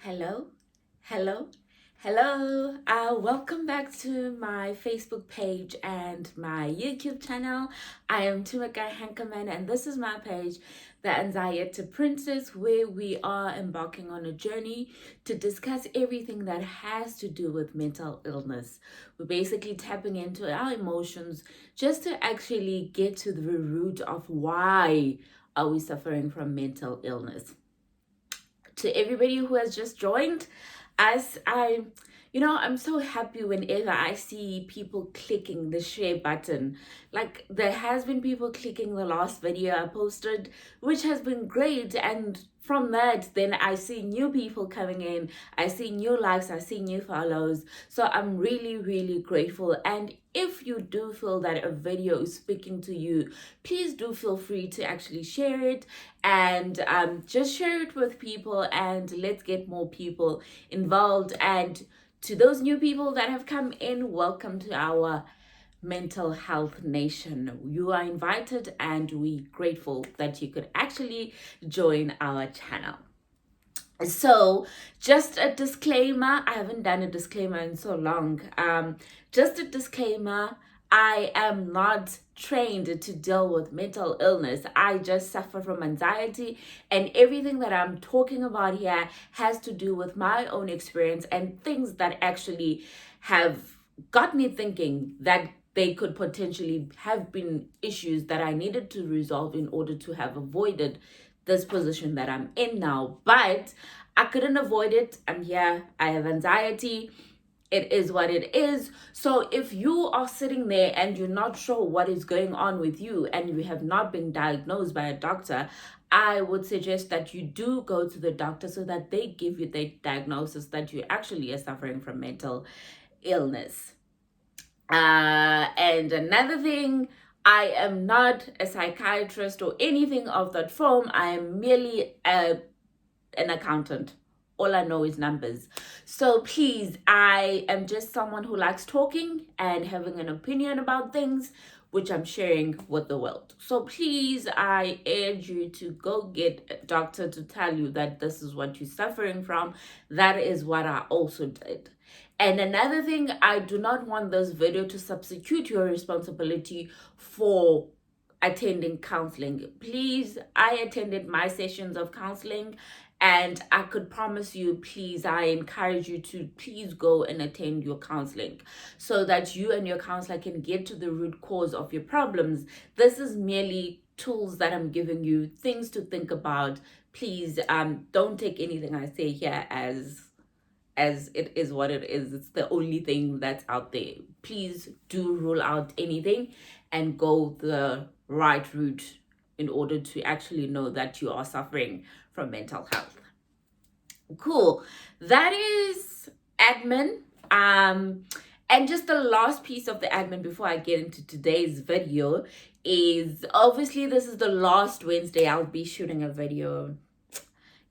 Hello, hello, hello. Welcome back to my Facebook page and my YouTube channel. I am Tumaka Hankerman, and this is my page, The Anxiety Princess, where we are embarking on a journey to discuss everything that has to do with mental illness. We're basically tapping into our emotions just to actually get to the root of why are we suffering from mental illness. To everybody who has just joined us, I'm so happy whenever I see people clicking the share button. Like, there has been people clicking the last video I posted, which has been great. And from that, then I see new people coming in. I see new likes. I see new follows. So I'm really, really grateful. And if you do feel that a video is speaking to you, please do feel free to actually share it and just share it with people, and let's get more people involved. And to those new people that have come in, welcome to our mental health nation. You are invited, and we're grateful that you could actually join our channel. So, just a disclaimer, I haven't done a disclaimer in so long. Just a disclaimer, I am not trained to deal with mental illness. I just suffer from anxiety, and everything that I'm talking about here has to do with my own experience and things that actually have got me thinking that they could potentially have been issues that I needed to resolve in order to have avoided this position that I'm in now. But I couldn't avoid it. I'm here. I have anxiety. It is what it is. So if you are sitting there and you're not sure what is going on with you and you have not been diagnosed by a doctor, I would suggest that you do go to the doctor so that they give you the diagnosis that you actually are suffering from mental illness. And another thing, I am not a psychiatrist or anything of that form. I am merely an accountant. All I know is numbers. So please, I am just someone who likes talking and having an opinion about things, which I'm sharing with the world. So please, I urge you to go get a doctor to tell you that this is what you're suffering from. That is what I also did. And another thing, I do not want this video to substitute your responsibility for attending counseling. Please, I attended my sessions of counseling, and I could promise you, please, I encourage you to please go and attend your counseling so that you and your counselor can get to the root cause of your problems. This is merely tools that I'm giving you, things to think about. Please, don't take anything I say here as it is what it is. It's the only thing that's out there. Please do rule out anything and go the right route in order to actually know that you are suffering from mental health. Cool. That is admin. And just the last piece of the admin before I get into today's video is, obviously this is the last Wednesday I'll be shooting a video.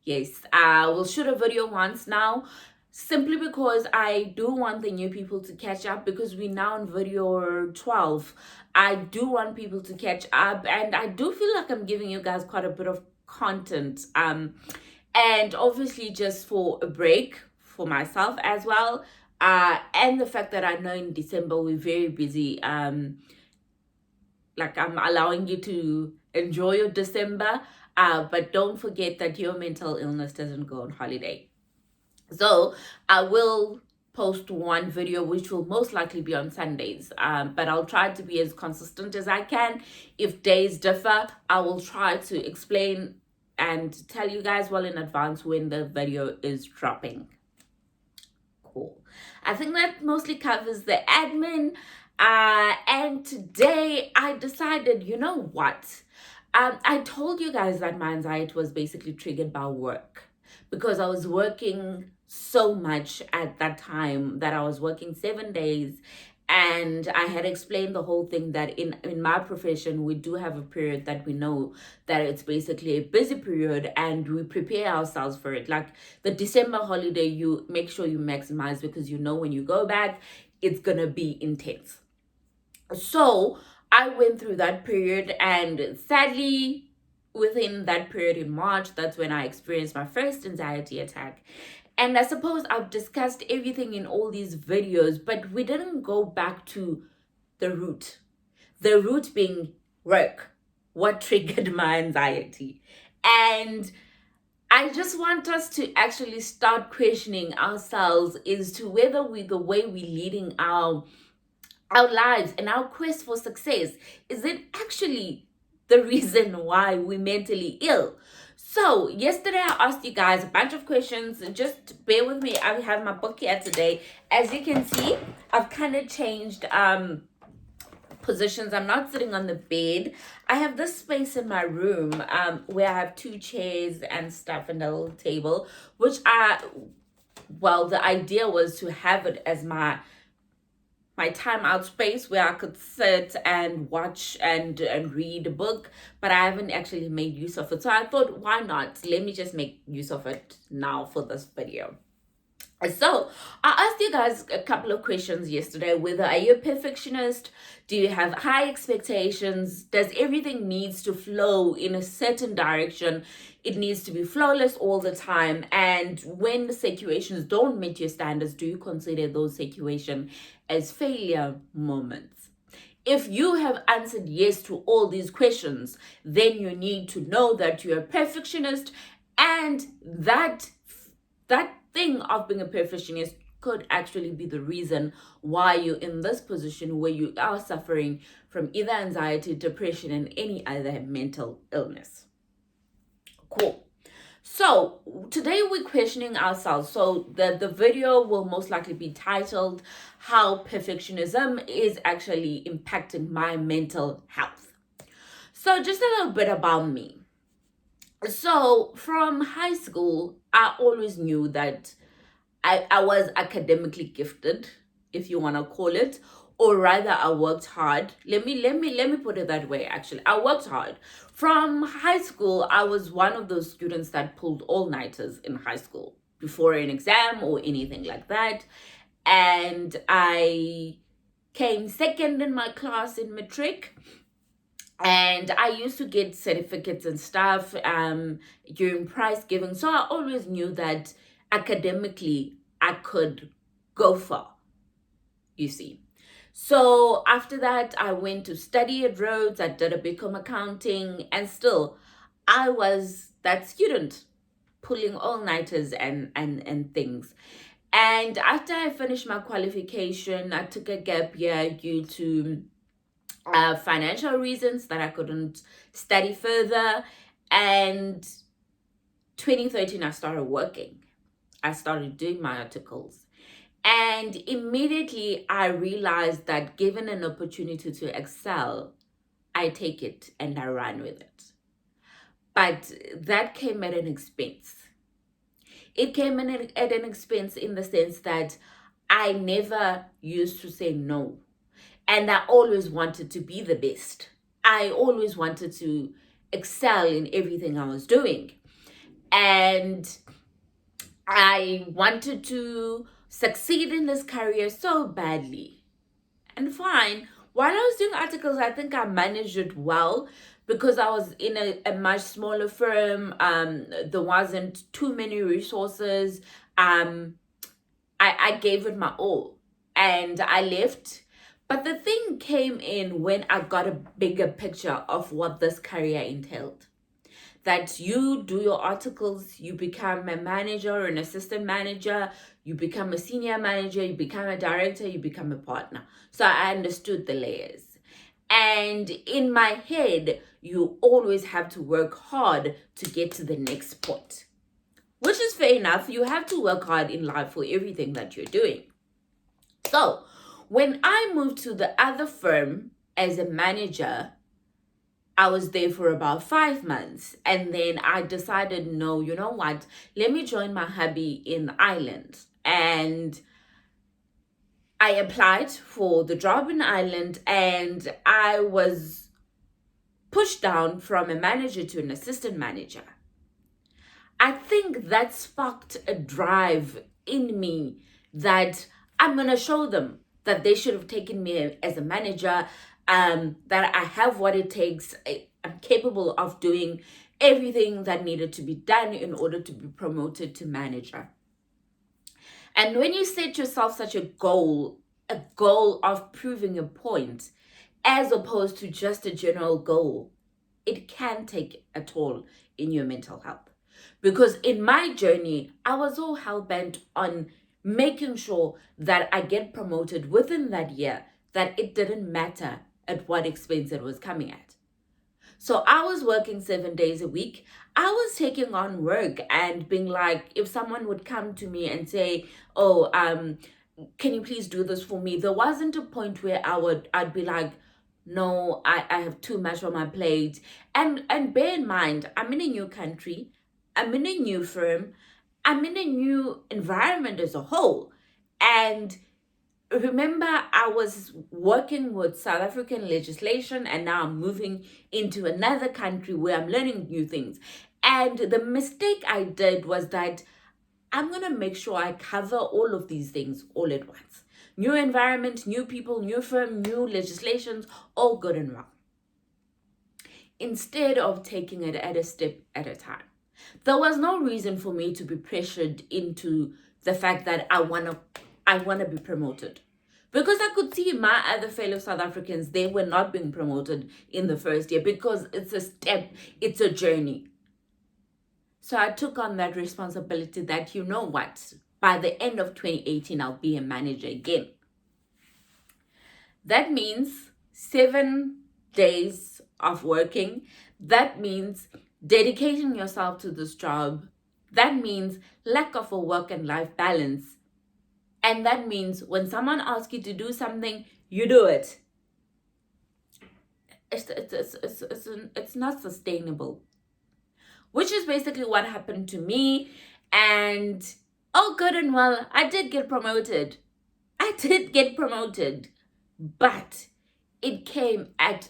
Yes, I will shoot a video once now, simply because I do want the new people to catch up, because we're now on video 12. I do want people to catch up, and I do feel like I'm giving you guys quite a bit of content. And obviously just for a break for myself as well. And the fact that I know in December we're very busy. Like, I'm allowing you to enjoy your December, but don't forget that your mental illness doesn't go on holiday. So I will post one video, which will most likely be on Sundays, but I'll try to be as consistent as I can. If days differ, I will try to explain and tell you guys well in advance when the video is dropping. Cool. I think that mostly covers the admin. And today I decided, you know what? I told you guys that my anxiety was basically triggered by work, because I was working so much at that time, that I was working 7 days. And I had explained the whole thing that in my profession, we do have a period that we know that it's basically a busy period, and we prepare ourselves for it. Like the December holiday, you make sure you maximize, because you know when you go back, it's going to be intense. So I went through that period, and sadly, within that period in March, that's when I experienced my first anxiety attack. And I suppose I've discussed everything in all these videos, but we didn't go back to the root. The root being work, what triggered my anxiety. And I just want us to actually start questioning ourselves as to whether the way we're leading our lives and our quest for success, is it actually the reason why we're mentally ill? So yesterday I asked you guys a bunch of questions. Just bear with me. I have my book here today. As you can see, I've kind of changed positions. I'm not sitting on the bed. I have this space in my room where I have 2 chairs and stuff and a little table, which the idea was to have it as my time out space where I could sit and watch and read a book, but I haven't actually made use of it. So I thought, why not? Let me just make use of it now for this video. So I asked you guys a couple of questions yesterday. Whether are you a perfectionist? Do you have high expectations? Does everything needs to flow in a certain direction? It needs to be flawless all the time. And when the situations don't meet your standards, do you consider those situations as failure moments? If you have answered yes to all these questions, then you need to know that you're a perfectionist, and that thing of being a perfectionist could actually be the reason why you're in this position where you are suffering from either anxiety, depression, and any other mental illness. Cool. So today we're questioning ourselves. So the video will most likely be titled How Perfectionism is Actually Impacting My Mental Health. So just a little bit about me. So from high school, I always knew that I was academically gifted, if you want to call it, or rather I worked hard. Let me put it that way. Actually, I worked hard. From high school, I was one of those students that pulled all-nighters in high school before an exam or anything like that. And I came second in my class in matric. And I used to get certificates and stuff during prize giving. So I always knew that academically I could go far, you see. So after that, I went to study at Rhodes. I did a BCom accounting, and still I was that student pulling all-nighters and things. And after I finished my qualification, I took a gap year due to financial reasons that I couldn't study further. And 2013, I started working. I started doing my articles. And immediately I realized that given an opportunity to excel, I take it and I run with it. But that came at an expense. It came at an expense in the sense that I never used to say no. And I always wanted to be the best. I always wanted to excel in everything I was doing. And I wanted to succeed in this career so badly. And fine, while I was doing articles, I think I managed it well because I was in a much smaller firm. There wasn't too many resources. I gave it my all and I left. But the thing came in when I got a bigger picture of what this career entailed. That you do your articles, you become a manager, an assistant manager, you become a senior manager, you become a director, you become a partner. So I understood the layers. And in my head, you always have to work hard to get to the next point. Which is fair enough. You have to work hard in life for everything that you're doing. So when I moved to the other firm as a manager, I was there for about 5 months. And then I decided, no, you know what? Let me join my hubby in Ireland. And I applied for the job in Ireland and I was pushed down from a manager to an assistant manager. I think that sparked a drive in me that I'm going to show them that they should have taken me as a manager, that I have what it takes, I'm capable of doing everything that needed to be done in order to be promoted to manager. And when you set yourself such a goal of proving a point, as opposed to just a general goal, it can take a toll in your mental health. Because in my journey, I was all hell bent on making sure that I get promoted within that year, that it didn't matter at what expense it was coming at. So I was working 7 days a week. I was taking on work and being like, if someone would come to me and say, "Oh, can you please do this for me?" There wasn't a point where I'd be like, "No, I have too much on my plate." And bear in mind, I'm in a new country, I'm in a new firm, I'm in a new environment as a whole. And remember, I was working with South African legislation, and now I'm moving into another country where I'm learning new things. And the mistake I did was that I'm going to make sure I cover all of these things all at once. New environment, new people, new firm, new legislations, all good and well. Instead of taking it at a step at a time. There was no reason for me to be pressured into the fact that I want to be promoted. Because I could see my other fellow South Africans, they were not being promoted in the first year because it's a step, it's a journey. So I took on that responsibility that, you know what, by the end of 2018, I'll be a manager again. That means 7 days of working. That means dedicating yourself to this job. That means lack of a work and life balance. And that means when someone asks you to do something, you do it. It's not sustainable. Which is basically what happened to me. And oh, good and well, I did get promoted. But it came at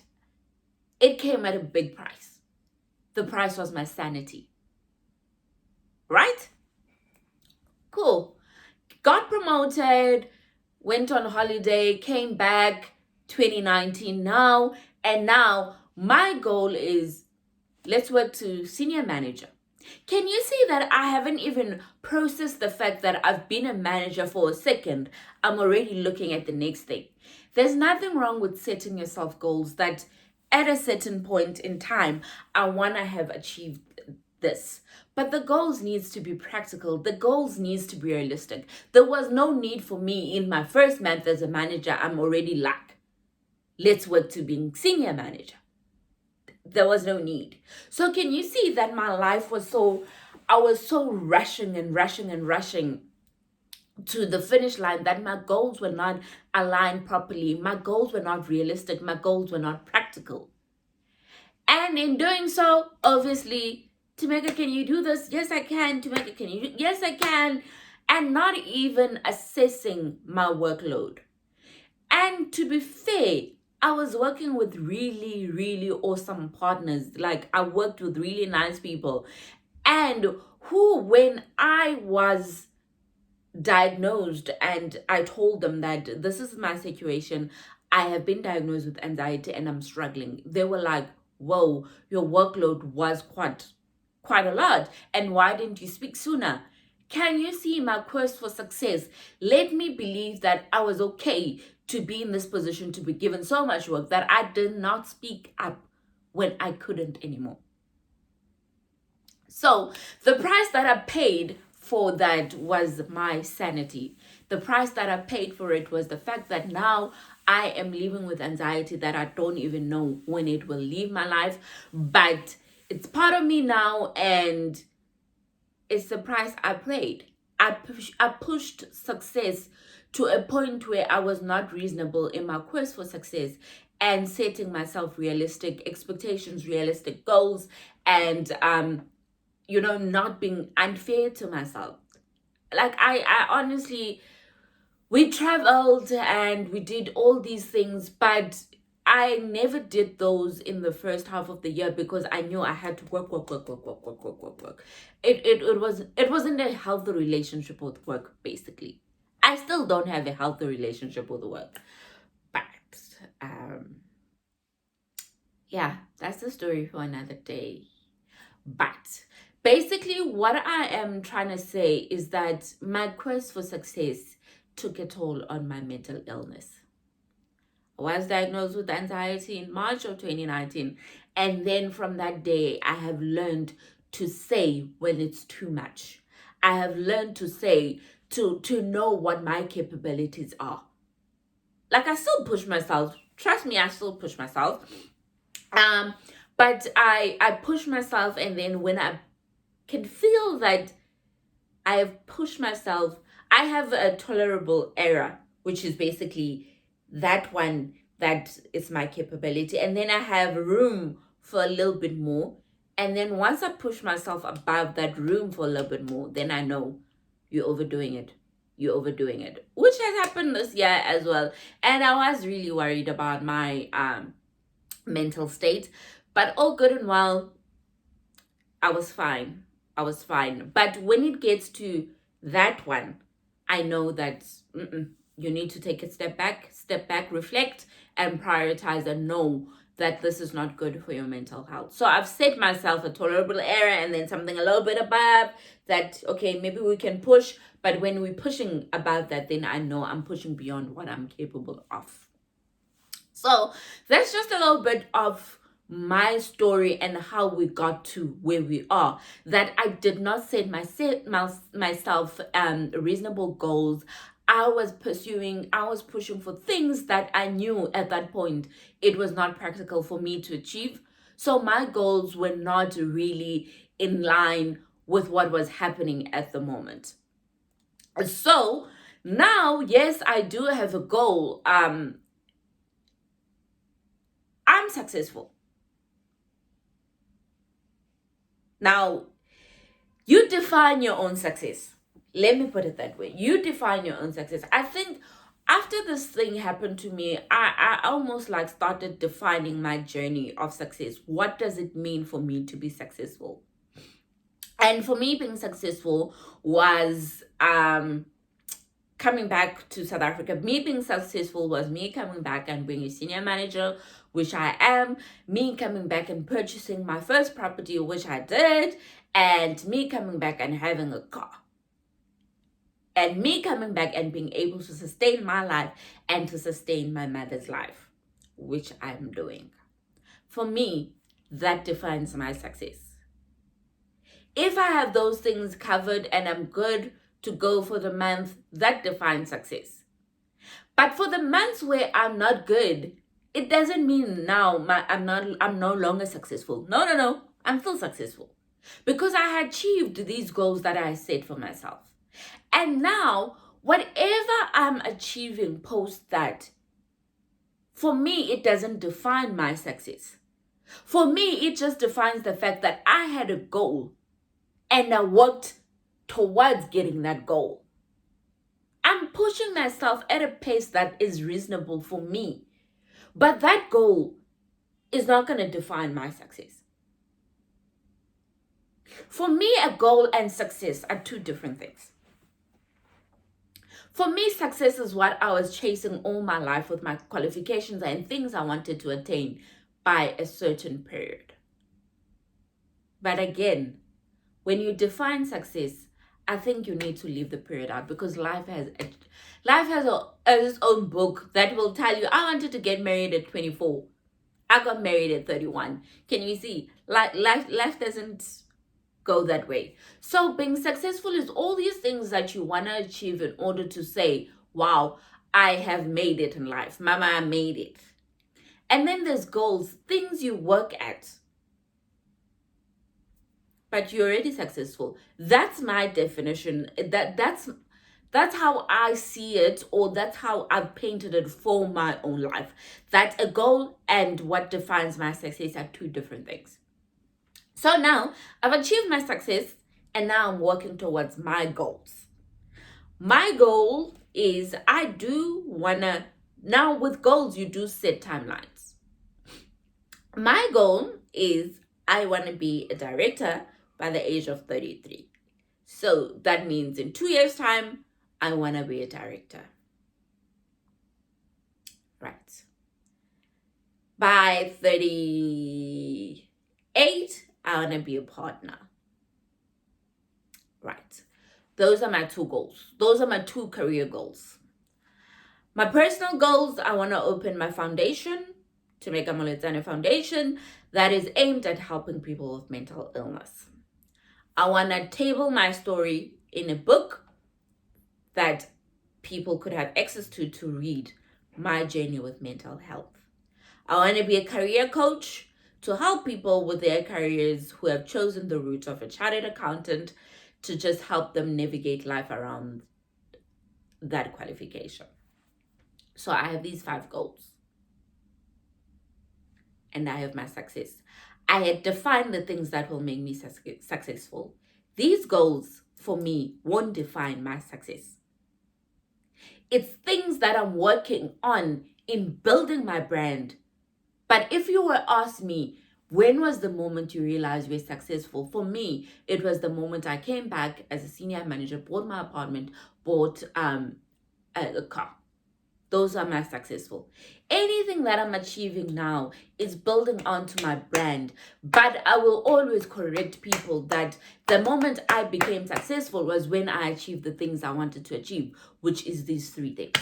a big price. The price was my sanity. Right? Cool. Got promoted, went on holiday, came back 2019 now, and now my goal is let's work to senior manager. Can you see that I haven't even processed the fact that I've been a manager for a second? I'm already looking at the next thing. There's nothing wrong with setting yourself goals that at a certain point in time, I want to have achieved this. But the goals needs to be practical. The goals needs to be realistic. There was no need for me in my first month as a manager. I'm already like, let's work to being senior manager. There was no need. So can you see that my life was I was so rushing to the finish line that my goals were not aligned properly. My goals were not realistic. My goals were not practical. And in doing so, obviously, Tameka, can you do this? Yes, I can. Tameka, can you do? Yes, I can. And not even assessing my workload. And to be fair, I was working with really, really awesome partners. Like, I worked with really nice people. And who, when I was diagnosed and I told them that this is my situation, I have been diagnosed with anxiety and I'm struggling, they were like, whoa, your workload was quite a lot. And why didn't you speak sooner? Can you see my quest for success? Let me believe that I was okay to be in this position, to be given so much work, that I did not speak up when I couldn't anymore. So the price that I paid for that was my sanity. The price that I paid for it was the fact that now I am living with anxiety that I don't even know when it will leave my life. But it's part of me now, and it's the price I paid. I pushed success to a point where I was not reasonable in my quest for success, and setting myself realistic expectations, realistic goals, and not being unfair to myself. Like I honestly, we traveled and we did all these things, but I never did those in the first half of the year because I knew I had to work. It wasn't a healthy relationship with work, basically. I still don't have a healthy relationship with work. But yeah, that's the story for another day. But basically, what I am trying to say is that my quest for success took a toll on my mental illness. I was diagnosed with anxiety in March of 2019. And then from that day, I have learned to say when it's too much. I have learned to say, to know what my capabilities are. Like, I still push myself. Trust me, I still push myself. But I push myself, and then when I can feel that I have pushed myself, I have a tolerable error, which is basically that one that is my capability. And then I have room for a little bit more. And then once I push myself above that room for a little bit more, then I know you're overdoing it. You're overdoing it, which has happened this year as well. And I was really worried about my mental state, but all good and well, I was fine. I was fine. But when it gets to that one, I know that you need to take a step back, reflect, and prioritize, and know that this is not good for your mental health. So I've set myself a tolerable error, and then something a little bit above that, okay, maybe we can push. But when we're pushing above that, then I know I'm pushing beyond what I'm capable of. So that's just a little bit of my story and how we got to where we are. That I did not set myself reasonable goals. I was pushing for things that I knew at that point it was not practical for me to achieve. So my goals were not really in line with what was happening at the moment. So now, yes, I do have a goal. I'm successful. Now, you define your own success. Let me put it that way. You define your own success. I think after this thing happened to me, I almost like started defining my journey of success. What does it mean for me to be successful? And for me, being successful was coming back to South Africa. Me being successful was me coming back and being a senior manager, which I am, me coming back and purchasing my first property, which I did, and me coming back and having a car. And me coming back and being able to sustain my life and to sustain my mother's life, which I'm doing. For me, that defines my success. If I have those things covered and I'm good to go for the month, that defines success. But for the months where I'm not good, it doesn't mean now I'm no longer successful. No. I'm still successful. Because I had achieved these goals that I set for myself. And now, whatever I'm achieving post that, for me, it doesn't define my success. For me, it just defines the fact that I had a goal and I worked towards getting that goal. I'm pushing myself at a pace that is reasonable for me. But that goal is not going to define my success. For me, a goal and success are two different things. For me, success is what I was chasing all my life with my qualifications and things I wanted to attain by a certain period. But again, when you define success, I think you need to leave the period out, because life has its own book that will tell you, I wanted to get married at 24. I got married at 31. Can you see? Life doesn't go that way. So being successful is all these things that you want to achieve in order to say, wow, I have made it in life. Mama, I made it. And then there's goals, things you work at. But you're already successful. That's my definition. That's how I see it, or that's how I've painted it for my own life. That a goal and what defines my success are two different things. So now I've achieved my success, and now I'm working towards my goals. My goal is I do wanna, now with goals, you do set timelines. My goal is I want to be a director by the age of 33. So that means in 2 years' time, I want to be a director. Right. By 38, I want to be a partner. Right. Those are my two goals. Those are my two career goals. My personal goals, I want to open my foundation, to make a Moletsane Foundation, that is aimed at helping people with mental illness. I want to table my story in a book that people could have access to read my journey with mental health. I want to be a career coach to help people with their careers who have chosen the route of a chartered accountant, to just help them navigate life around that qualification. So I have these 5 goals. And I have my success. I had defined the things that will make me successful. These goals, for me, won't define my success. It's things that I'm working on in building my brand. But if you were asked me, when was the moment you realized you were successful? For me, it was the moment I came back as a senior manager, bought my apartment, bought a car. Those are my successful. Anything that I'm achieving now is building onto my brand. But I will always correct people that the moment I became successful was when I achieved the things I wanted to achieve, which is these 3 things.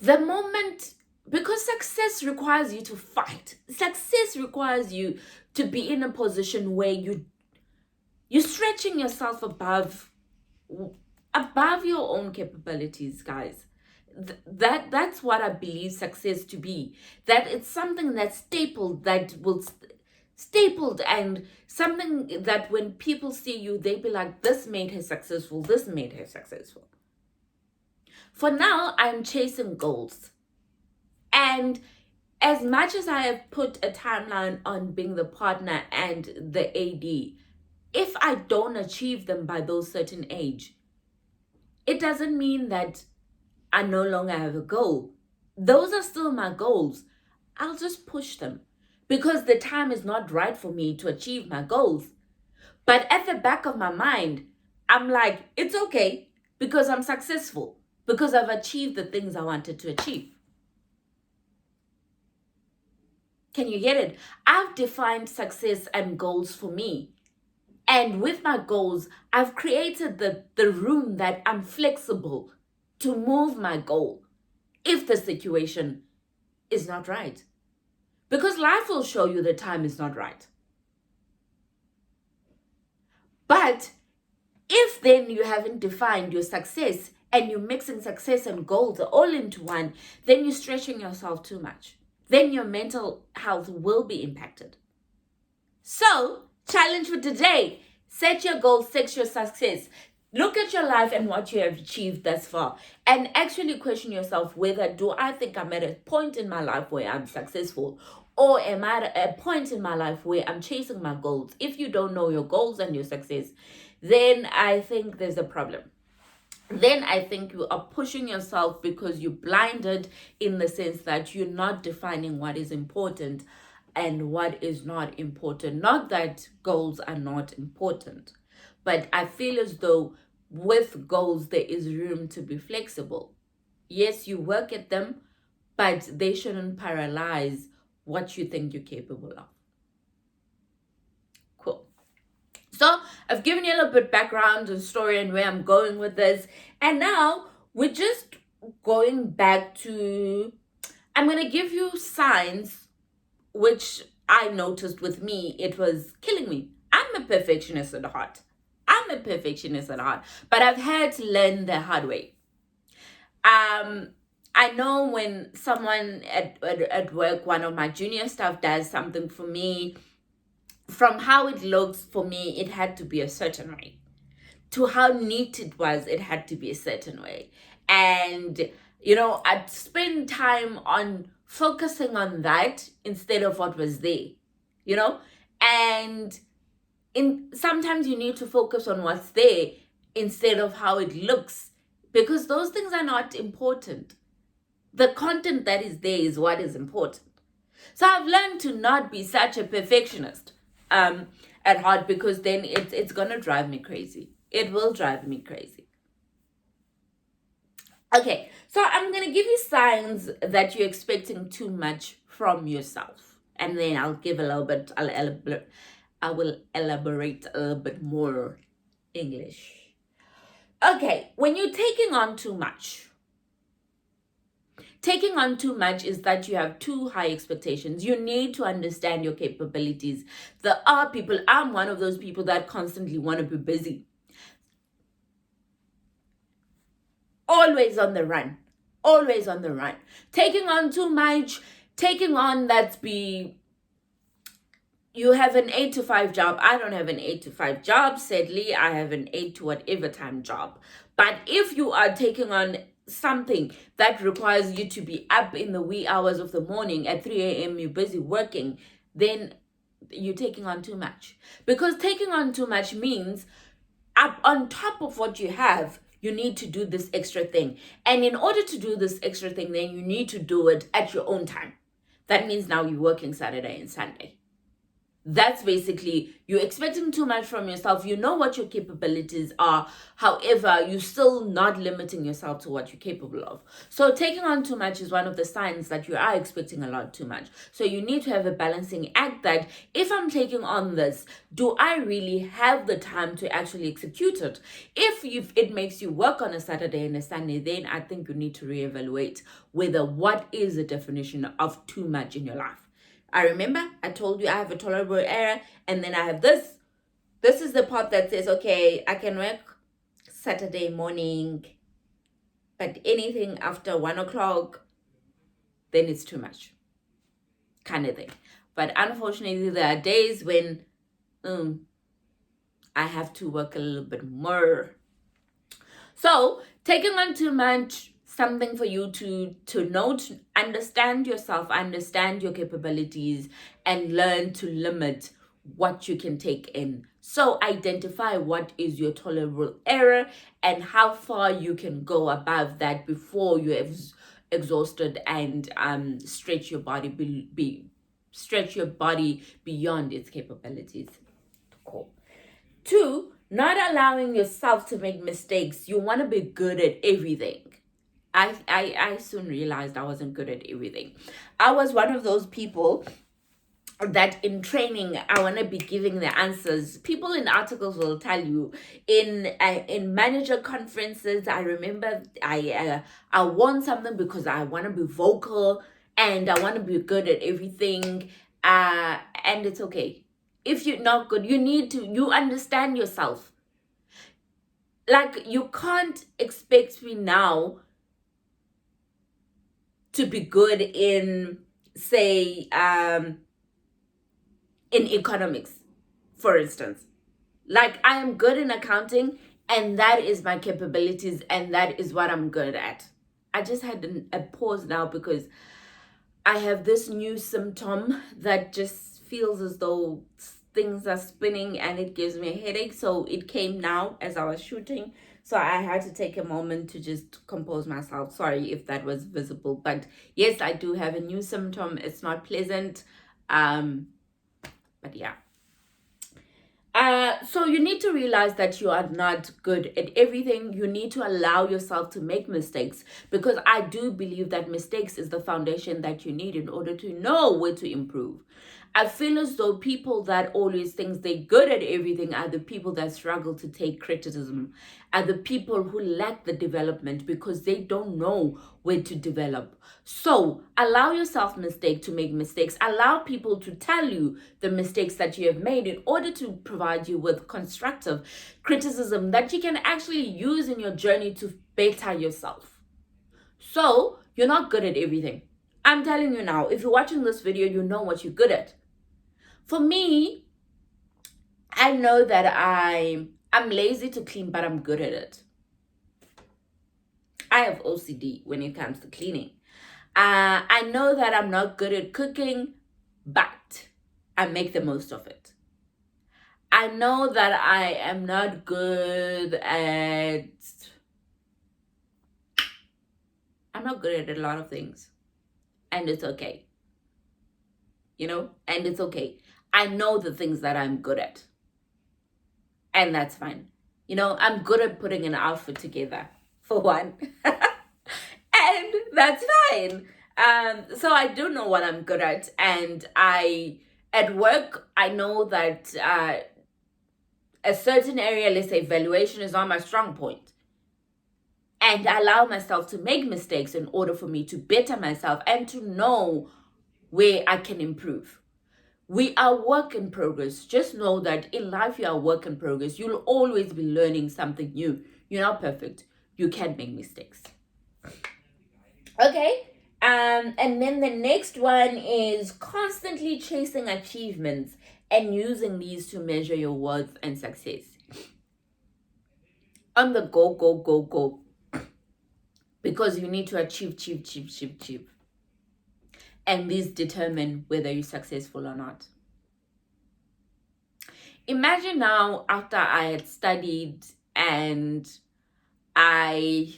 The moment, because success requires you to fight. Success requires you to be in a position where you're stretching yourself above your own capabilities, guys. That's what I believe success to be. That it's something that's stapled, and something that when people see you, they be like, this made her successful, this made her successful. For now, I'm chasing goals. And as much as I have put a timeline on being the partner and the AD, if I don't achieve them by those certain age, it doesn't mean that I no longer have a goal. Those are still my goals. I'll just push them because the time is not right for me to achieve my goals. But at the back of my mind, I'm like, it's okay because I'm successful, because I've achieved the things I wanted to achieve. Can you get it? I've defined success and goals for me. And with my goals, I've created the room that I'm flexible to move my goal if the situation is not right. Because life will show you the time is not right. But if then you haven't defined your success and you're mixing success and goals all into one, then you're stretching yourself too much. Then your mental health will be impacted. So, challenge for today. Set your goals, set your success. Look at your life and what you have achieved thus far. And actually question yourself whether do I think I'm at a point in my life where I'm successful, or am I at a point in my life where I'm chasing my goals? If you don't know your goals and your success, then I think there's a problem. Then I think you are pushing yourself because you're blinded in the sense that you're not defining what is important and what is not important. Not that goals are not important, but I feel as though with goals there is room to be flexible. Yes, you work at them, but they shouldn't paralyze what you think you're capable of. Cool. So I've given you a little bit background and story and where I'm going with this. And now we're just going back to, I'm going to give you signs which I noticed with me, it was killing me. I'm a perfectionist at heart. But I've had to learn the hard way. I know when someone at work, one of my junior staff does something for me, from how it looks for me, it had to be a certain way. To how neat it was, it had to be a certain way. And, I'd spend time on focusing on that instead of what was there, And sometimes you need to focus on what's there instead of how it looks, because those things are not important. The content that is there is what is important. So I've learned to not be such a perfectionist at heart, because then it's gonna drive me crazy. It will drive me crazy. Okay, so I'm gonna give you signs that you're expecting too much from yourself. And then I'll give a little bit, I will elaborate a little bit more English. Okay, when you're taking on too much is that you have too high expectations. You need to understand your capabilities. There are people, I'm one of those people that constantly want to be busy. Always on the run. Always on the run. Taking on too much, you have an 8 to 5 job. I don't have an 8 to 5 job. Sadly, I have an 8 to whatever time job. But if you are taking on something that requires you to be up in the wee hours of the morning at 3 a.m., you're busy working, then you're taking on too much. Because taking on too much means up on top of what you have, you need to do this extra thing. And in order to do this extra thing, then you need to do it at your own time. That means now you're working Saturday and Sunday. That's basically, you're expecting too much from yourself. You know what your capabilities are. However, you're still not limiting yourself to what you're capable of. So taking on too much is one of the signs that you are expecting a lot too much. So you need to have a balancing act that if I'm taking on this, do I really have the time to actually execute it? If it makes you work on a Saturday and a Sunday, then I think you need to reevaluate what is the definition of too much in your life. I remember I told you I have a tolerable error, and then I have this. This is the part that says, okay, I can work Saturday morning, but anything after 1 o'clock, then it's too much, kind of thing. But unfortunately, there are days when I have to work a little bit more. So taking on too much, something for you to note, understand yourself, understand your capabilities, and learn to limit what you can take in. So identify what is your tolerable error and how far you can go above that before you have exhausted and stretch your body beyond its capabilities. Cool. 2, not allowing yourself to make mistakes. You want to be good at everything. I soon realized I wasn't good at everything. I was one of those people that in training I want to be giving the answers. People in articles will tell you in manager conferences. I remember I want something because I want to be vocal and I want to be good at everything. And it's okay. If you're not good, you understand yourself. Like, you can't expect me now to be good in, say, in economics, for instance. Like, I am good in accounting, and that is my capabilities, and that is what I'm good at. I just had a pause now because I have this new symptom that just feels as though things are spinning and it gives me a headache. So it came now as I was shooting. So I had to take a moment to just compose myself. Sorry if that was visible. But yes, I do have a new symptom. It's not pleasant. But yeah. So you need to realize that you are not good at everything. You need to allow yourself to make mistakes, because I do believe that mistakes is the foundation that you need in order to know where to improve. I feel as though people that always think they're good at everything are the people that struggle to take criticism, are the people who lack the development because they don't know where to develop. So allow yourself to make mistakes. Allow people to tell you the mistakes that you have made in order to provide you with constructive criticism that you can actually use in your journey to better yourself. So you're not good at everything. I'm telling you now, if you're watching this video, you know what you're good at. For me, I know that I'm lazy to clean, but I'm good at it. I have OCD when it comes to cleaning. I know that I'm not good at cooking, but I make the most of it. I know that I am not good at... I'm not good at a lot of things. And it's okay. And it's okay. I know the things that I'm good at. And that's fine. I'm good at putting an outfit together, for one. And that's fine. So I do know what I'm good at, and at work, I know that a certain area, let's say valuation, is not my strong point. And I allow myself to make mistakes in order for me to better myself and to know where I can improve. We are work in progress. Just know that in life you are work in progress. You'll always be learning something new. You're not perfect. You can make mistakes. Okay. And then the next one is constantly chasing achievements and using these to measure your worth and success. On the go, go, go, go. Because you need to achieve. And these determine whether you're successful or not. Imagine now, after I had studied and I,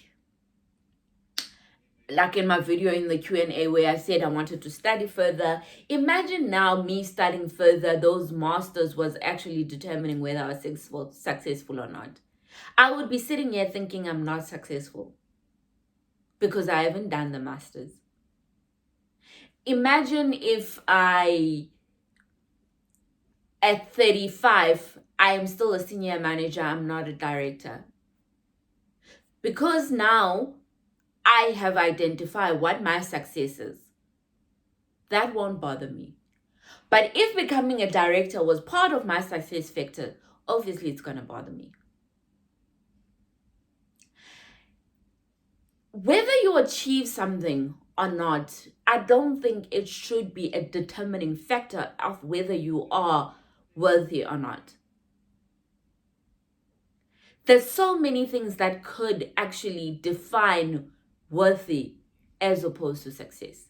like in my video in the Q&A where I said I wanted to study further, imagine now me studying further, those masters was actually determining whether I was successful or not. I would be sitting here thinking I'm not successful because I haven't done the masters. Imagine if at 35, I am still a senior manager, I'm not a director. Because now I have identified what my success is. That won't bother me. But if becoming a director was part of my success factor, obviously it's going to bother me. Whether you achieve something or not, I don't think it should be a determining factor of whether you are worthy or not. There's so many things that could actually define worthy as opposed to success.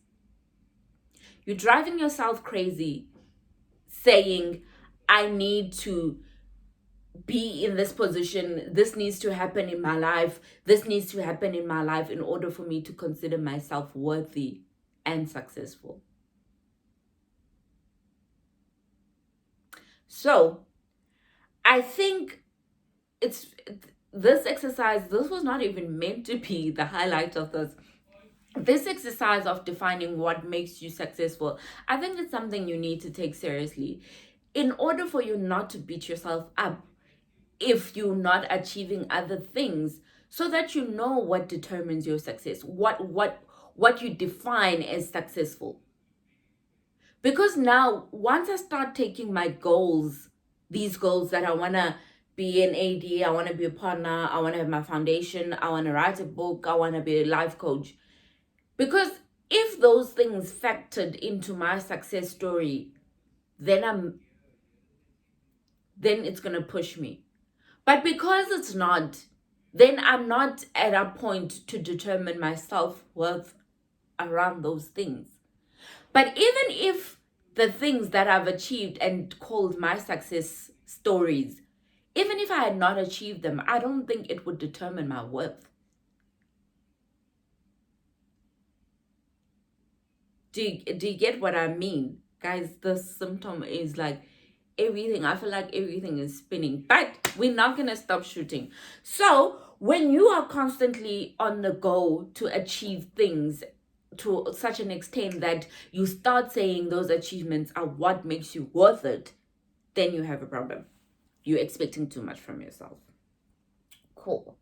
You're driving yourself crazy saying, I need to be in this position. This needs to happen in my life. This needs to happen in my life in order for me to consider myself worthy and successful. So I think this exercise, this was not even meant to be the highlight of this exercise of defining what makes you successful. I think it's something you need to take seriously in order for you not to beat yourself up if you're not achieving other things, so that you know what determines your success, what you define as successful. Because now, once I start taking my goals, these goals that I want to be an AD, I want to be a partner, I want to have my foundation, I want to write a book, I want to be a life coach. Because if those things factored into my success story, then it's going to push me. But because it's not, then I'm not at a point to determine my self-worth around those things. But even if the things that I've achieved and called my success stories, even if I had not achieved them, I don't think it would determine my worth. Do you get what I mean? Guys, the symptom is like everything. I feel like everything is spinning, but we're not going to stop shooting. So when you are constantly on the go to achieve things to such an extent that you start saying those achievements are what makes you worth it, then you have a problem. You're expecting too much from yourself. Cool.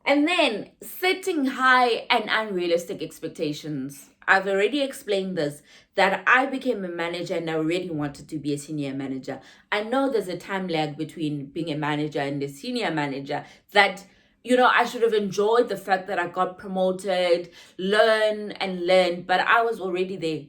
And then setting high and unrealistic expectations. I've already explained this, that I became a manager and I already wanted to be a senior manager. I know there's a time lag between being a manager and a senior manager that, I should have enjoyed the fact that I got promoted, learn, but I was already there.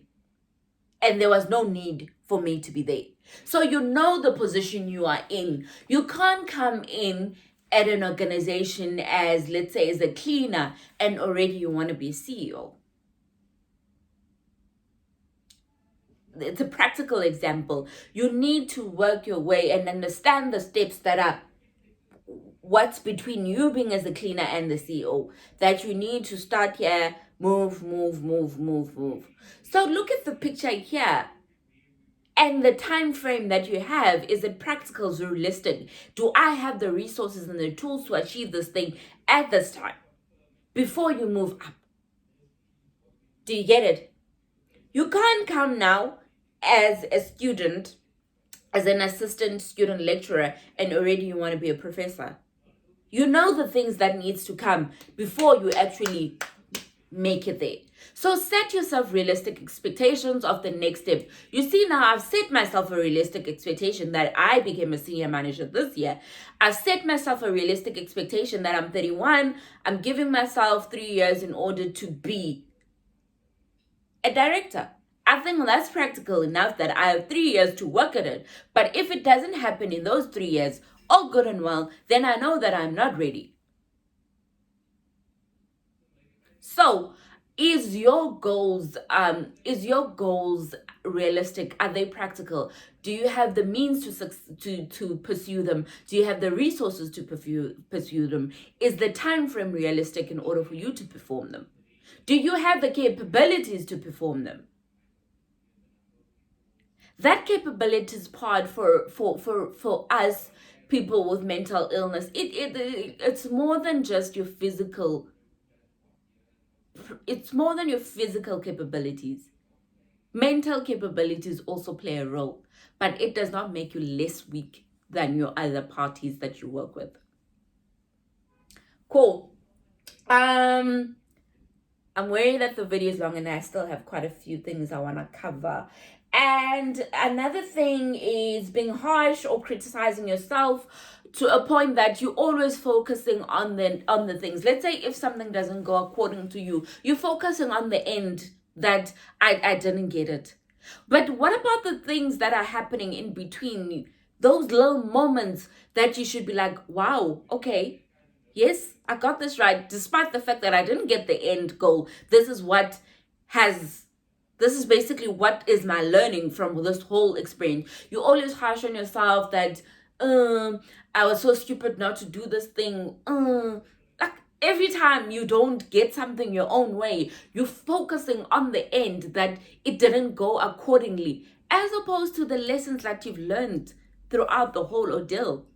And there was no need for me to be there. So you know the position you are in. You can't come in at an organization as, let's say, as a cleaner and already you want to be a CEO. It's a practical example. You need to work your way and understand the steps that are what's between you being as a cleaner and the CEO. That you need to start here, move. So look at the picture here. And the time frame that you have, is it practical, is it realistic? Do I have the resources and the tools to achieve this thing at this time before you move up? Do you get it? You can't come now as a student, as an assistant student lecturer, and already you want to be a professor. You know the things that needs to come before you actually make it there. So set yourself realistic expectations of the next step. You see, now I've set myself a realistic expectation that I became a senior manager this year. I've set myself a realistic expectation that I'm 31. I'm giving myself 3 years in order to be a director. I think that's practical enough that I have 3 years to work at it. But if it doesn't happen in those 3 years, all good and well, then I know that I'm not ready. So, is your goals realistic? Are they practical? Do you have the means to pursue them? Do you have the resources to pursue them? Is the time frame realistic in order for you to perform them? Do you have the capabilities to perform them? That capabilities part for us people with mental illness, it's more than just your physical. It's more than your physical capabilities. Mental capabilities also play a role, but it does not make you less weak than your other parties that you work with. Cool. I'm worried that the video is long and I still have quite a few things I want to cover. And another thing is being harsh or criticizing yourself to a point that you're always focusing on the things. Let's say if something doesn't go according to you, you're focusing on the end, that I didn't get it. But what about the things that are happening in between? Those little moments that you should be like, wow, okay, yes, I got this right, despite the fact that I didn't get the end goal. This is basically what is my learning from this whole experience. You always harsh on yourself that, I was so stupid not to do this thing. Like every time you don't get something your own way, you're focusing on the end, that it didn't go accordingly, as opposed to the lessons that you've learned throughout the whole ordeal.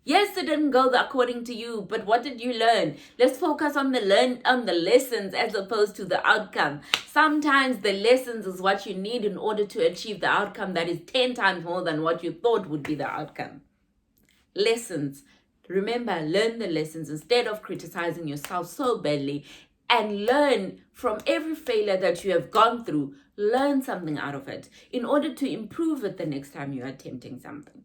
Yes, it didn't go according to you, but what did you learn? Let's focus on the lessons as opposed to the outcome. Sometimes the lessons is what you need in order to achieve the outcome that is 10 times more than what you thought would be the outcome. Lessons. Remember, learn the lessons instead of criticizing yourself so badly, and learn from every failure that you have gone through. Learn something out of it in order to improve it the next time you are attempting something.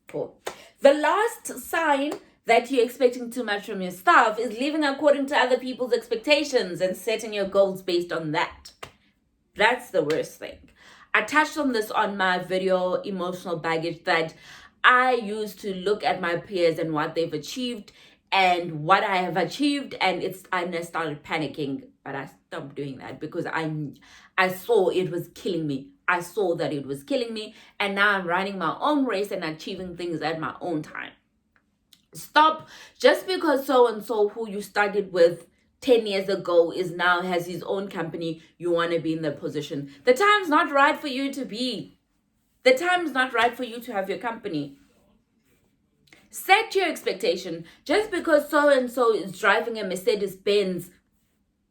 Cool. The last sign that you're expecting too much from your staff is living according to other people's expectations and setting your goals based on that. That's the worst thing. I touched on this on my video, Emotional Baggage, that I used to look at my peers and what they've achieved and what I have achieved, and I started panicking, but I stopped doing that because I saw it was killing me. I saw that it was killing me, and now I'm running my own race and achieving things at my own time. Stop. Just because so and so who you started with 10 years ago has his own company, you want to be in the position. The time's not right for you to be. The time is not right for you to have your company. Set your expectation. Just because so and so is driving a Mercedes Benz,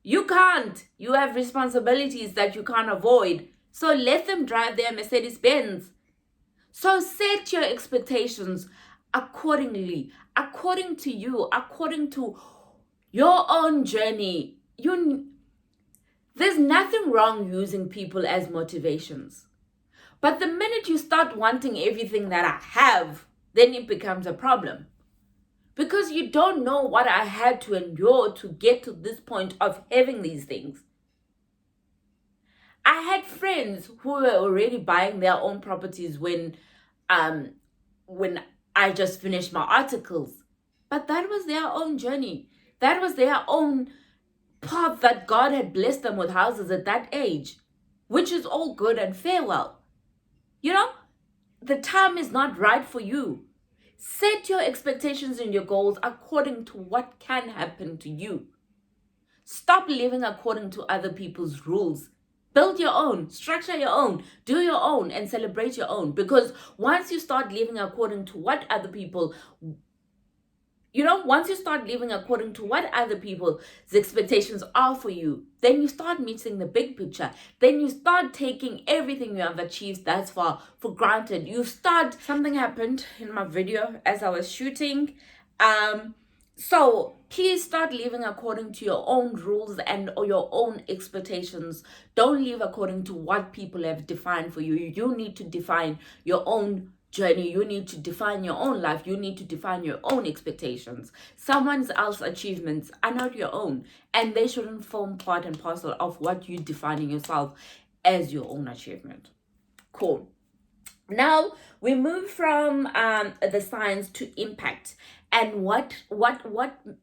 you can't. You have responsibilities that you can't avoid. So let them drive their Mercedes Benz. So set your expectations accordingly, according to you, according to your own journey. There's nothing wrong using people as motivations. But the minute you start wanting everything that I have, then it becomes a problem. Because you don't know what I had to endure to get to this point of having these things. I had friends who were already buying their own properties when I just finished my articles. But that was their own journey. That was their own path that God had blessed them with houses at that age, which is all good and farewell. You know, the time is not right for you. Set your expectations and your goals according to what can happen to you. Stop living according to other people's rules. Build your own, structure your own, do your own, and celebrate your own. Because once you start living according to what other people once you start living according to what other people's expectations are for you, then you start meeting the big picture. Then you start taking everything you have achieved thus far for granted. Something happened in my video as I was shooting. So please start living according to your own rules and or your own expectations. Don't live according to what people have defined for you. You need to define your own journey. You need to define your own life. You need to define your own expectations. Someone else's achievements are not your own, and they shouldn't form part and parcel of what you defining yourself as your own achievement. Cool. Now we move from the science to impact, and what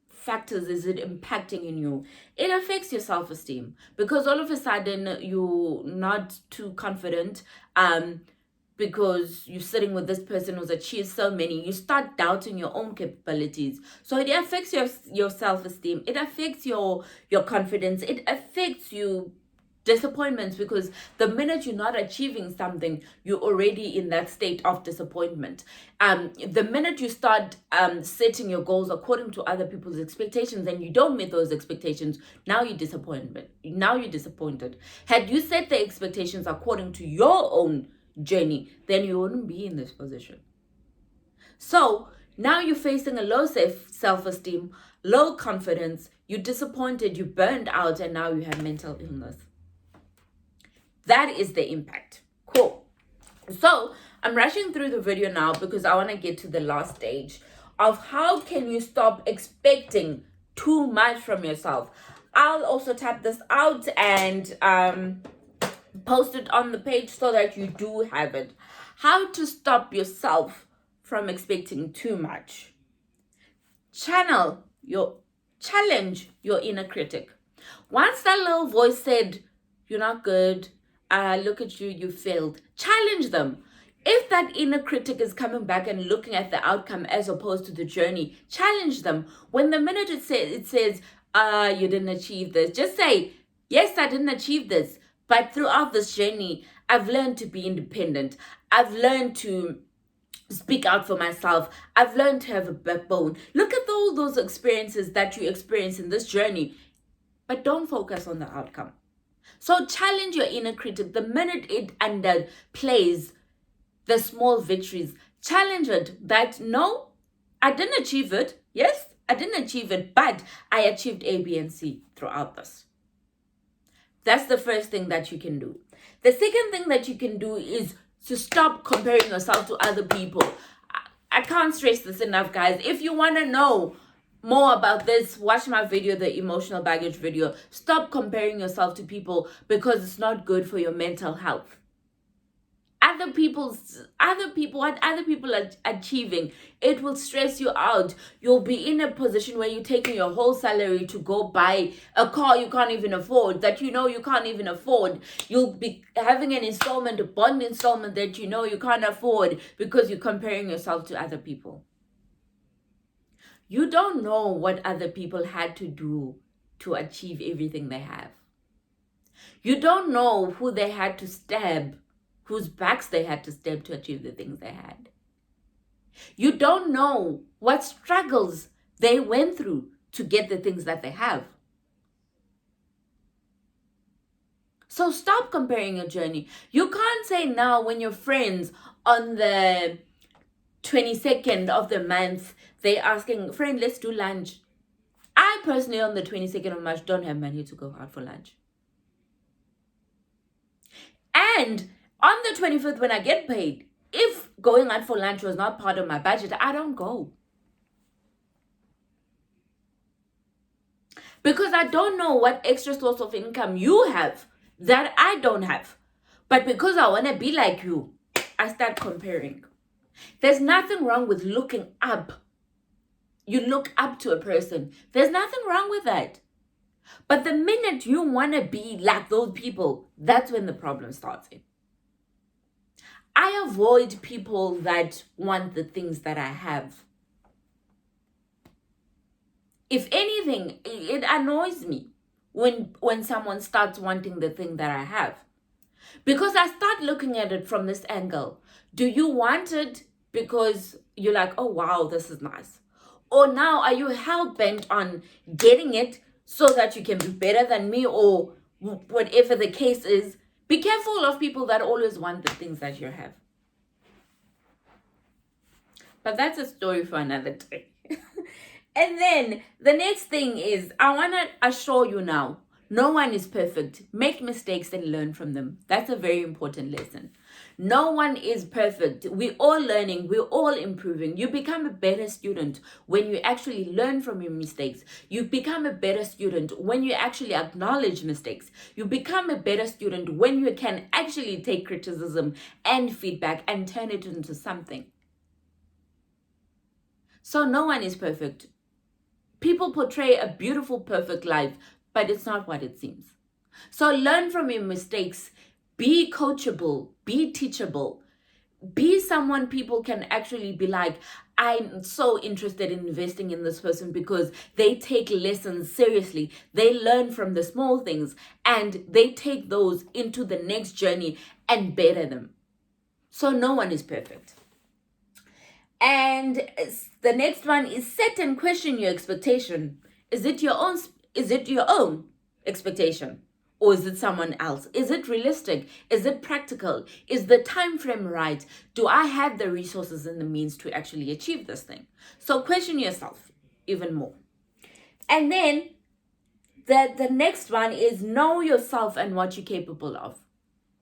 factors is it impacting in you? It affects your self-esteem, because all of a sudden you're not too confident, because you're sitting with this person who's achieved so many. You start doubting your own capabilities, so it affects your self-esteem. It affects your confidence. It affects you disappointments, because the minute you're not achieving something, you're already in that state of disappointment. The minute you start setting your goals according to other people's expectations and you don't meet those expectations, now you're disappointed. Had you set the expectations according to your own journey, then you wouldn't be in this position. So now you're facing a low self-esteem, low confidence, you're disappointed, you're burned out, and now you have mental illness. That is the impact. Cool. So I'm rushing through the video now because I want to get to the last stage of how can you stop expecting too much from yourself. I'll also tap this out and post it on the page so that you do have it. How to stop yourself from expecting too much. Challenge your inner critic. Once that little voice said, "You're not good, look at you, you failed," challenge them. If that inner critic is coming back and looking at the outcome as opposed to the journey, challenge them. When the minute it says, you didn't achieve this, just say, "Yes, I didn't achieve this, but throughout this journey, I've learned to be independent. I've learned to speak out for myself. I've learned to have a backbone." Look at all those experiences that you experience in this journey, but don't focus on the outcome. So challenge your inner critic. The minute it underplays the small victories, challenge it that, "No, I didn't achieve it. Yes, I didn't achieve it, but I achieved A, B, and C throughout this." That's the first thing that you can do. The second thing that you can do is to stop comparing yourself to other people. I can't stress this enough, guys. If you want to know more about this, watch my video, the emotional baggage video. Stop comparing yourself to people, because it's not good for your mental health. What other people are achieving, it will stress you out. You'll be in a position where you're taking your whole salary to go buy a car you can't even afford, you can't even afford. You'll be having a bond installment that you can't afford, because you're comparing yourself to other people. You don't know what other people had to do to achieve everything they have. You don't know who they had to stab, whose backs they had to stab to achieve the things they had. You don't know what struggles they went through to get the things that they have. So stop comparing your journey. You can't say now, when your friends on the 22nd of the month, they're asking, "Friend, let's do lunch." I personally, on the 22nd of March, don't have money to go out for lunch. And on the 25th, when I get paid, if going out for lunch was not part of my budget, I don't go. Because I don't know what extra source of income you have that I don't have. But because I want to be like you, I start comparing. There's nothing wrong with looking up. You look up to a person. There's nothing wrong with that. But the minute you want to be like those people, that's when the problem starts in. I avoid people that want the things that I have. If anything, it annoys me when someone starts wanting the thing that I have. Because I start looking at it from this angle. Do you want it because you're like, "Oh, wow, this is nice"? Or now are you hell-bent on getting it so that you can be better than me, or whatever the case is? Be careful of people that always want the things that you have. But that's a story for another day. And then the next thing is, I want to assure you now, no one is perfect. Make mistakes and learn from them. That's a very important lesson. No one is perfect. We're all learning. We're all improving. You become a better student when you actually learn from your mistakes. You become a better student when you actually acknowledge mistakes. You become a better student when you can actually take criticism and feedback and turn it into something. So no one is perfect. People portray a beautiful, perfect life, but it's not what it seems. So learn from your mistakes. Be coachable. Be teachable. Be someone people can actually be like, I'm so interested in investing in this person because they take lessons seriously. They learn from the small things and they take those into the next journey and better them. So no one is perfect. And the next one is set and question your expectation. Is it your own? Is it your own expectation? Or is it someone else? Is it realistic? Is it practical? Is the time frame right? Do I have the resources and the means to actually achieve this thing? So question yourself even more. And then the next one is know yourself and what you're capable of.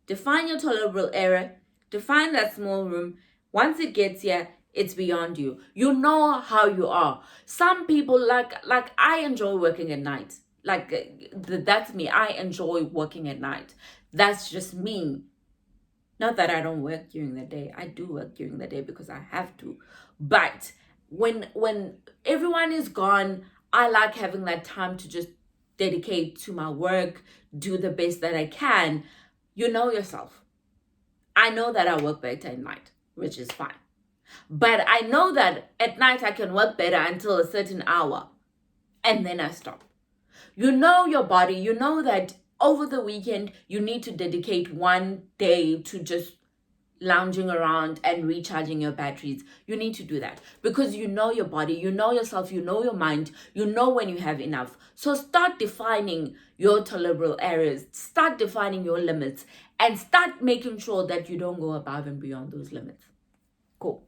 Define your tolerable error. Define that small room. Once it gets here, it's beyond you. You know how you are. Some people like I enjoy working at night. That's me. I enjoy working at night. That's just me. Not that I don't work during the day. I do work during the day because I have to. But when everyone is gone, I like having that time to just dedicate to my work, do the best that I can. You know yourself. I know that I work better at night, which is fine. But I know that at night I can work better until a certain hour and then I stop. You know your body. You know that over the weekend you need to dedicate one day to just lounging around and recharging your batteries. You need to do that because you know your body, you know yourself, you know your mind, you know when you have enough. So start defining your tolerable areas, start defining your limits, and start making sure that you don't go above and beyond those limits. Cool.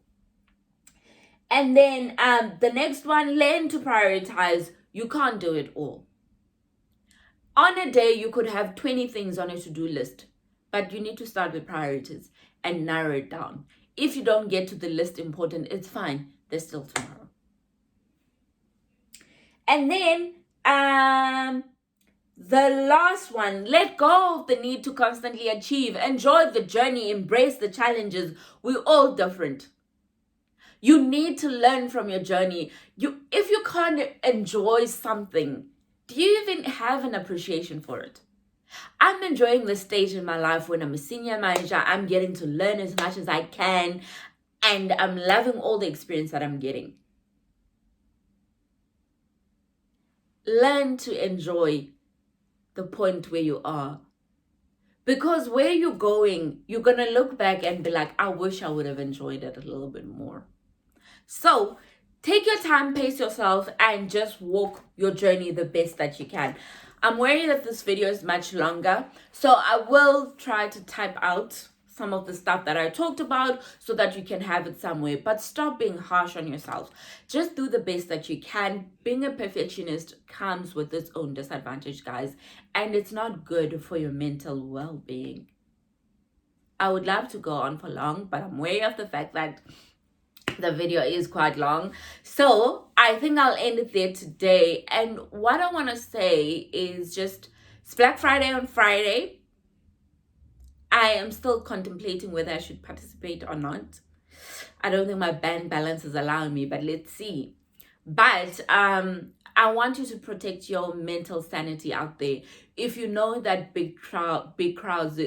And then the next one, learn to prioritize. You can't do it all. On a day, you could have 20 things on a to-do list, but you need to start with priorities and narrow it down. If you don't get to the list important, it's fine. There's still tomorrow. And then the last one, let go of the need to constantly achieve. Enjoy the journey, embrace the challenges. We're all different. You need to learn from your journey. If you can't enjoy something, do you even have an appreciation for it? I'm enjoying this stage in my life when I'm a senior manager. I'm getting to learn as much as I can, and I'm loving all the experience that I'm getting. Learn to enjoy the point where you are. Because where you're going, you're going to look back and be like, I wish I would have enjoyed it a little bit more. So take your time, pace yourself, and just walk your journey the best that you can. I'm worried that this video is much longer, so I will try to type out some of the stuff that I talked about so that you can have it somewhere. But stop being harsh on yourself. Just do the best that you can. Being a perfectionist comes with its own disadvantage, guys, and it's not good for your mental well-being. I would love to go on for long, but I'm wary of the fact that the video is quite long, so I think I'll end it there today. And what I want to say is just, it's Black Friday on Friday. I am still contemplating whether I should participate or not. I don't think my bank balance is allowing me, but let's see. But I want you to protect your mental sanity out there. If you know that big crowds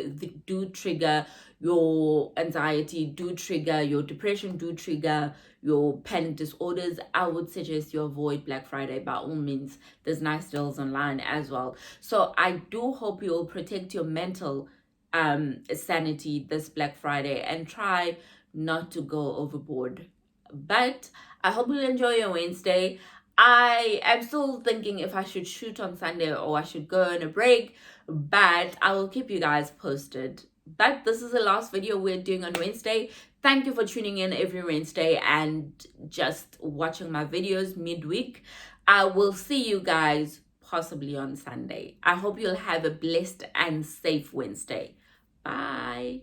do trigger your anxiety, do trigger your depression, do trigger your panic disorders, I would suggest you avoid Black Friday by all means. There's nice deals online as well. So I do hope you'll protect your mental sanity this Black Friday and try not to go overboard. But I hope you enjoy your Wednesday. I am still thinking if I should shoot on Sunday or I should go on a break, but I will keep you guys posted. But this is the last video we're doing on Wednesday. Thank you for tuning in every Wednesday and just watching my videos midweek. I will see you guys possibly on Sunday. I hope you'll have a blessed and safe Wednesday. Bye.